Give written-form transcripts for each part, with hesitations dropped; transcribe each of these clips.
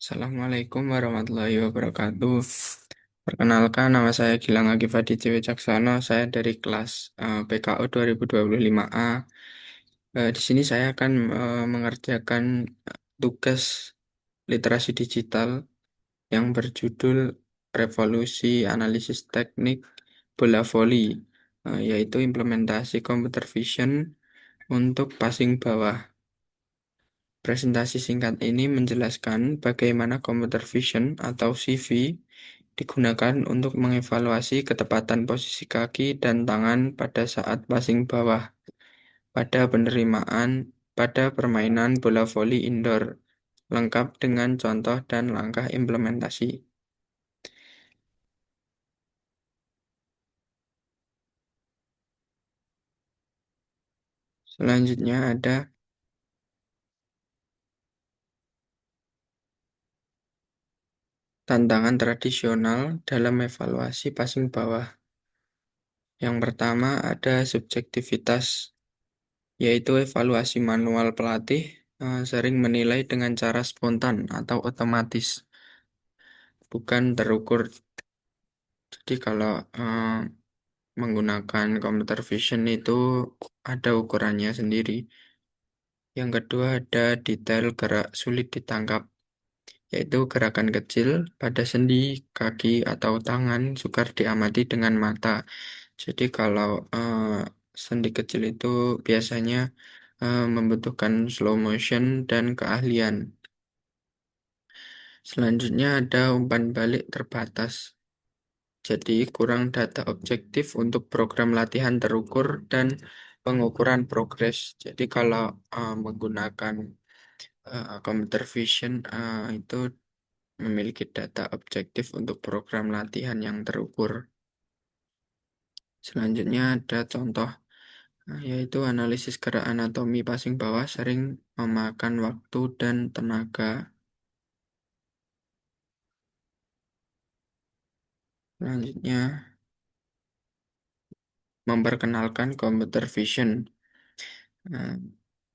Assalamualaikum warahmatullahi wabarakatuh. Perkenalkan, nama saya Gilang Agifadi Wicaksono. Saya dari kelas PKO 2025A. Di sini saya akan mengerjakan tugas literasi digital yang berjudul Revolusi Analisis Teknik Bola Voli, yaitu implementasi computer vision untuk passing bawah. Presentasi singkat ini menjelaskan bagaimana computer vision atau CV digunakan untuk mengevaluasi ketepatan posisi kaki dan tangan pada saat passing bawah pada permainan bola voli indoor, lengkap dengan contoh dan langkah implementasi. Selanjutnya ada tantangan tradisional dalam evaluasi passing bawah. Yang pertama ada subjektivitas, yaitu evaluasi manual pelatih sering menilai dengan cara spontan atau otomatis, bukan terukur. Jadi kalau menggunakan computer vision itu ada ukurannya sendiri. Yang kedua ada detail gerak sulit ditangkap, yaitu gerakan kecil pada sendi, kaki, atau tangan sukar diamati dengan mata. Jadi kalau sendi kecil itu biasanya membutuhkan slow motion dan keahlian. Selanjutnya ada umpan balik terbatas. Jadi kurang data objektif untuk program latihan terukur dan pengukuran progres. Jadi kalau menggunakan computer vision itu memiliki data objektif untuk program latihan yang terukur. Selanjutnya ada contoh, yaitu analisis gerak anatomi passing bawah sering memakan waktu dan tenaga. Selanjutnya, memperkenalkan computer vision. Nah,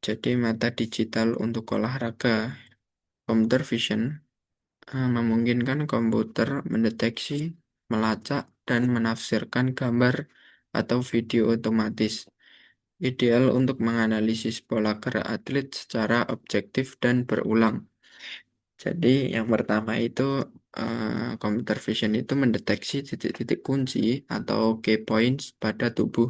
jadi mata digital untuk olahraga. Computer vision memungkinkan komputer mendeteksi, melacak, dan menafsirkan gambar atau video otomatis. Ideal untuk menganalisis pola gerak atlet secara objektif dan berulang. Jadi yang pertama itu computer vision itu mendeteksi titik-titik kunci atau key points pada tubuh.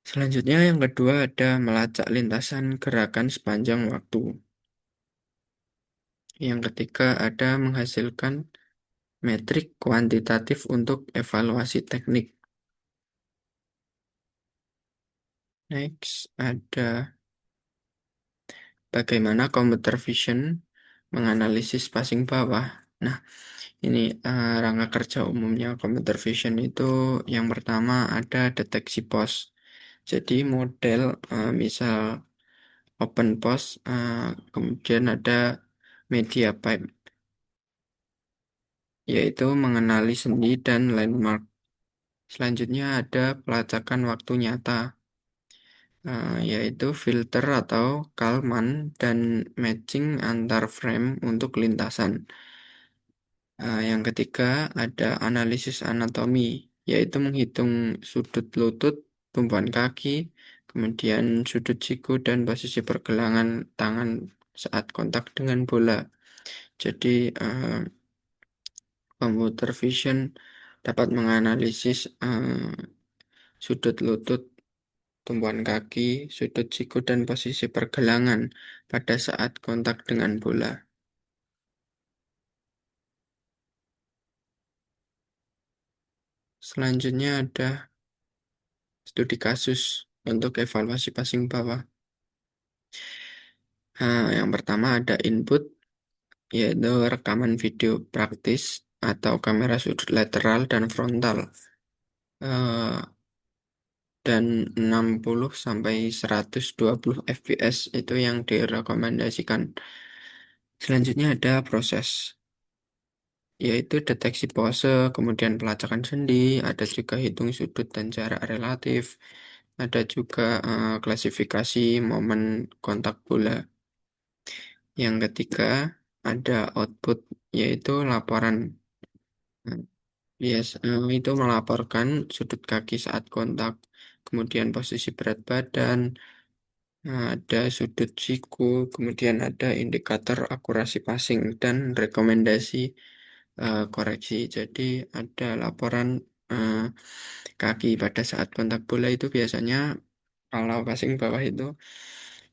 Selanjutnya yang kedua ada melacak lintasan gerakan sepanjang waktu. Yang ketiga ada menghasilkan metrik kuantitatif untuk evaluasi teknik. Next ada bagaimana computer vision menganalisis passing bawah. Nah, ini rangka kerja umumnya computer vision itu yang pertama ada deteksi pos. Jadi model misal open pos, kemudian ada media pipe, yaitu mengenali sendi dan landmark. Selanjutnya ada pelacakan waktu nyata, yaitu filter atau Kalman dan matching antar frame untuk lintasan. Yang ketiga ada analisis anatomi, yaitu menghitung sudut lutut, tumpuan kaki, kemudian sudut siku dan posisi pergelangan tangan saat kontak dengan bola. Jadi computer vision dapat menganalisis sudut lutut, tumpuan kaki, sudut siku, dan posisi pergelangan pada saat kontak dengan bola. Selanjutnya ada studi kasus untuk evaluasi passing bawah. Yang pertama ada input, yaitu rekaman video praktis atau kamera sudut lateral dan frontal. Eh, dan 60 sampai 120 fps itu yang direkomendasikan. Selanjutnya ada proses, yaitu deteksi pose, kemudian pelacakan sendi, ada juga hitung sudut dan jarak relatif, ada juga klasifikasi momen kontak bola. Yang ketiga, ada output yaitu laporan. Yes, itu melaporkan sudut kaki saat kontak, kemudian posisi berat badan, ada sudut siku, kemudian ada indikator akurasi passing dan rekomendasi koreksi. Jadi ada laporan eh, kaki pada saat kontak bola itu biasanya kalau passing bawah itu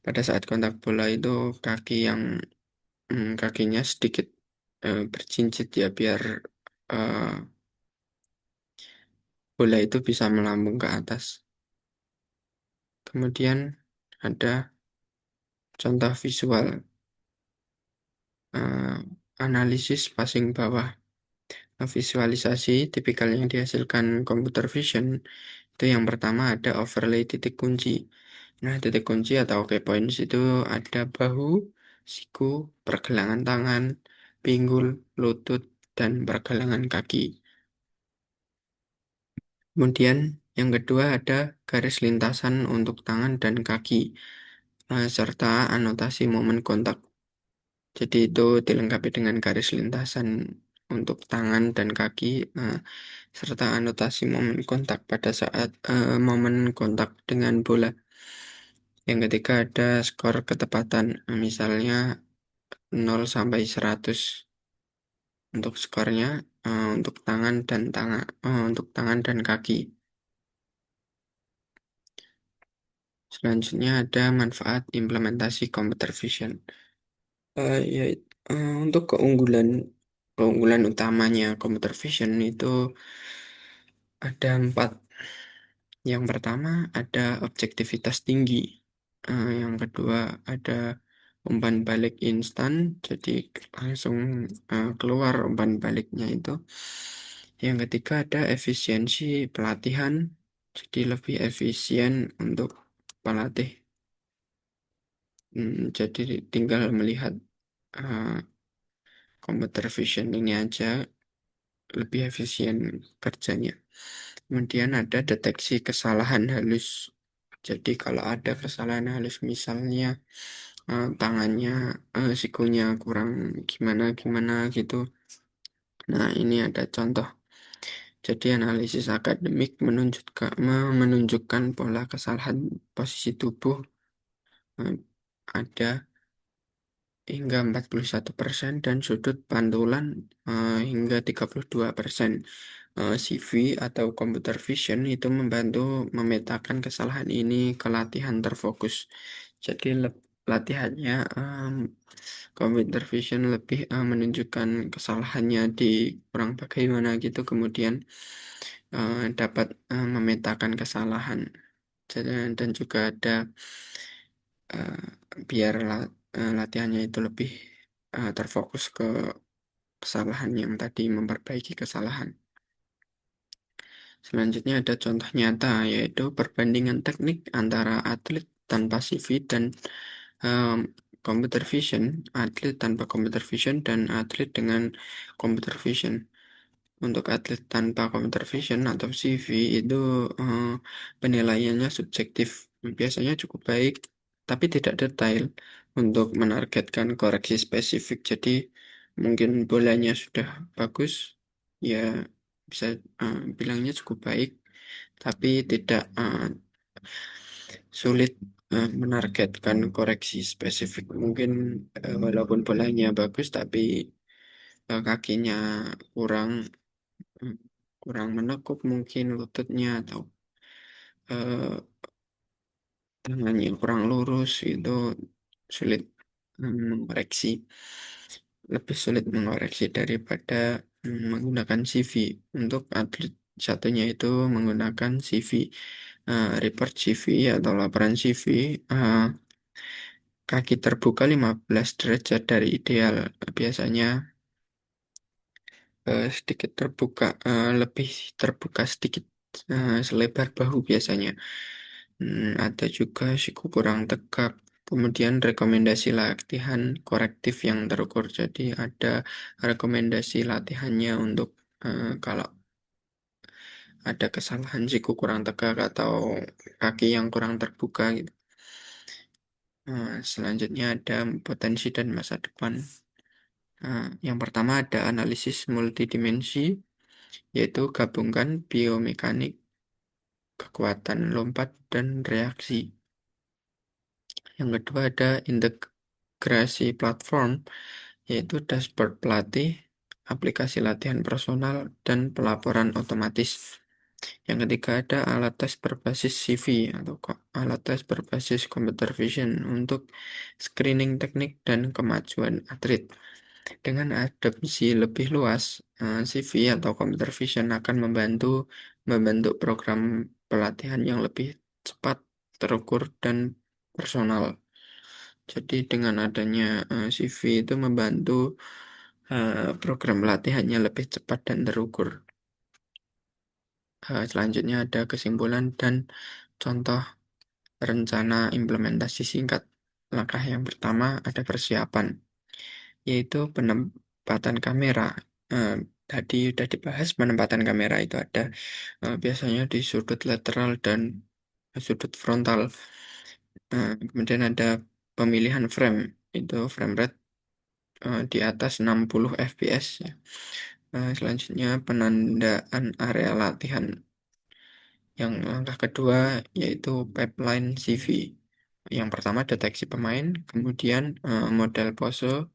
pada saat kontak bola itu kaki yang kakinya sedikit bercincit ya biar eh, bola itu bisa melambung ke atas. Kemudian ada contoh visual eh, analisis passing bawah. Visualisasi tipikal yang dihasilkan computer vision itu yang pertama ada overlay titik kunci. Nah, titik kunci atau key points itu ada bahu, siku, pergelangan tangan, pinggul, lutut, dan pergelangan kaki. Kemudian yang kedua ada garis lintasan untuk tangan dan kaki, serta anotasi momen kontak. Jadi itu dilengkapi dengan garis lintasan untuk tangan dan kaki, serta anotasi momen kontak pada saat momen kontak dengan bola. Yang ketiga ada skor ketepatan, misalnya 0 sampai 100 untuk skornya untuk untuk tangan dan kaki. Selanjutnya ada manfaat implementasi computer vision. Untuk keunggulan utamanya computer vision itu ada 4. Yang pertama ada objektivitas tinggi. Yang kedua ada umpan balik instan, jadi langsung keluar umpan baliknya itu. Yang ketiga ada efisiensi pelatihan, jadi lebih efisien untuk pelatih. Jadi tinggal melihat uh, computer vision ini aja lebih efisien kerjanya. Kemudian ada deteksi kesalahan halus. Jadi kalau ada kesalahan halus misalnya tangannya, sikunya kurang gimana gimana gitu. Nah, ini ada contoh. Jadi analisis akademik menunjukkan pola kesalahan posisi tubuh eh, ada hingga 41% dan sudut pantulan hingga 32%. CV atau computer vision itu membantu memetakan kesalahan ini ke latihan terfokus. Jadi latihannya computer vision lebih menunjukkan kesalahannya di kurang bagaimana gitu, kemudian dapat memetakan kesalahan. Dan juga ada eh, biar latihannya itu lebih terfokus ke kesalahan yang tadi, memperbaiki kesalahan. Selanjutnya ada contoh nyata, yaitu perbandingan teknik antara atlet tanpa CV dan em, computer vision, atlet tanpa computer vision dan atlet dengan computer vision. Untuk atlet tanpa computer vision atau CV itu eh, penilaiannya subjektif, biasanya cukup baik, tapi tidak detail untuk menargetkan koreksi spesifik. Jadi mungkin bolanya sudah bagus, ya bisa bilangnya cukup baik, tapi tidak sulit menargetkan koreksi spesifik. Mungkin walaupun bolanya bagus, tapi kakinya kurang hmm, kurang menekuk mungkin lututnya atau eh, tangannya kurang lurus itu sulit mengoreksi, lebih sulit mengoreksi daripada menggunakan CV. Untuk atlet satunya itu menggunakan CV, report CV atau laporan CV, eh, kaki terbuka 15 derajat dari ideal, biasanya sedikit terbuka, lebih terbuka sedikit, selebar bahu biasanya. Ada juga siku kurang tegak. Kemudian rekomendasi latihan korektif yang terukur. Jadi ada rekomendasi latihannya untuk kalau ada kesalahan siku kurang tegak atau kaki yang kurang terbuka gitu. Selanjutnya ada potensi dan masa depan. Yang pertama ada analisis multidimensi, yaitu gabungkan biomekanik, kekuatan lompat, dan reaksi. Yang kedua ada integrasi platform, yaitu dashboard pelatih, aplikasi latihan personal, dan pelaporan otomatis. Yang ketiga ada alat tes berbasis CV atau alat tes berbasis computer vision untuk screening teknik dan kemajuan atlet. Dengan adopsi lebih luas, CV atau computer vision akan membentuk program pelatihan yang lebih cepat, terukur, dan personal. Jadi dengan adanya CV itu membantu program pelatihannya lebih cepat dan terukur. Selanjutnya ada kesimpulan dan contoh rencana implementasi singkat. Langkah yang pertama ada persiapan, yaitu penempatan kamera. Eh, Tadi sudah dibahas penempatan kamera itu ada biasanya di sudut lateral dan sudut frontal. Kemudian ada pemilihan frame, itu frame rate di atas 60 fps ya. Selanjutnya penandaan area latihan. Yang langkah kedua yaitu pipeline CV. Yang pertama deteksi pemain, kemudian model pose,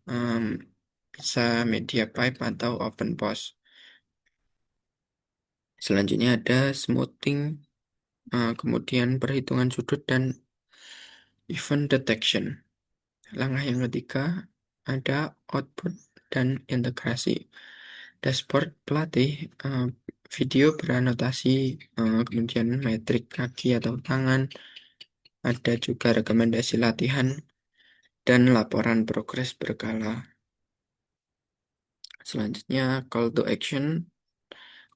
em, bisa media pipe atau open pose. Selanjutnya ada smoothing, kemudian perhitungan sudut dan event detection. Langkah yang ketiga ada output dan integrasi. Dashboard pelatih, video beranotasi, kemudian metrik kaki atau tangan, ada juga rekomendasi latihan dan laporan progres berkala. Selanjutnya call to action,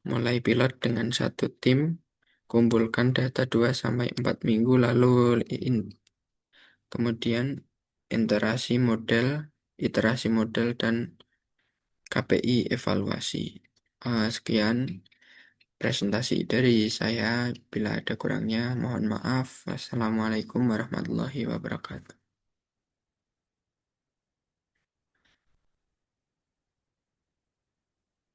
mulai pilot dengan satu tim, kumpulkan data 2 sampai 4 minggu lalu kemudian iterasi model dan KPI evaluasi. Sekian presentasi dari saya. Bila ada kurangnya, mohon maaf. Wassalamualaikum warahmatullahi wabarakatuh.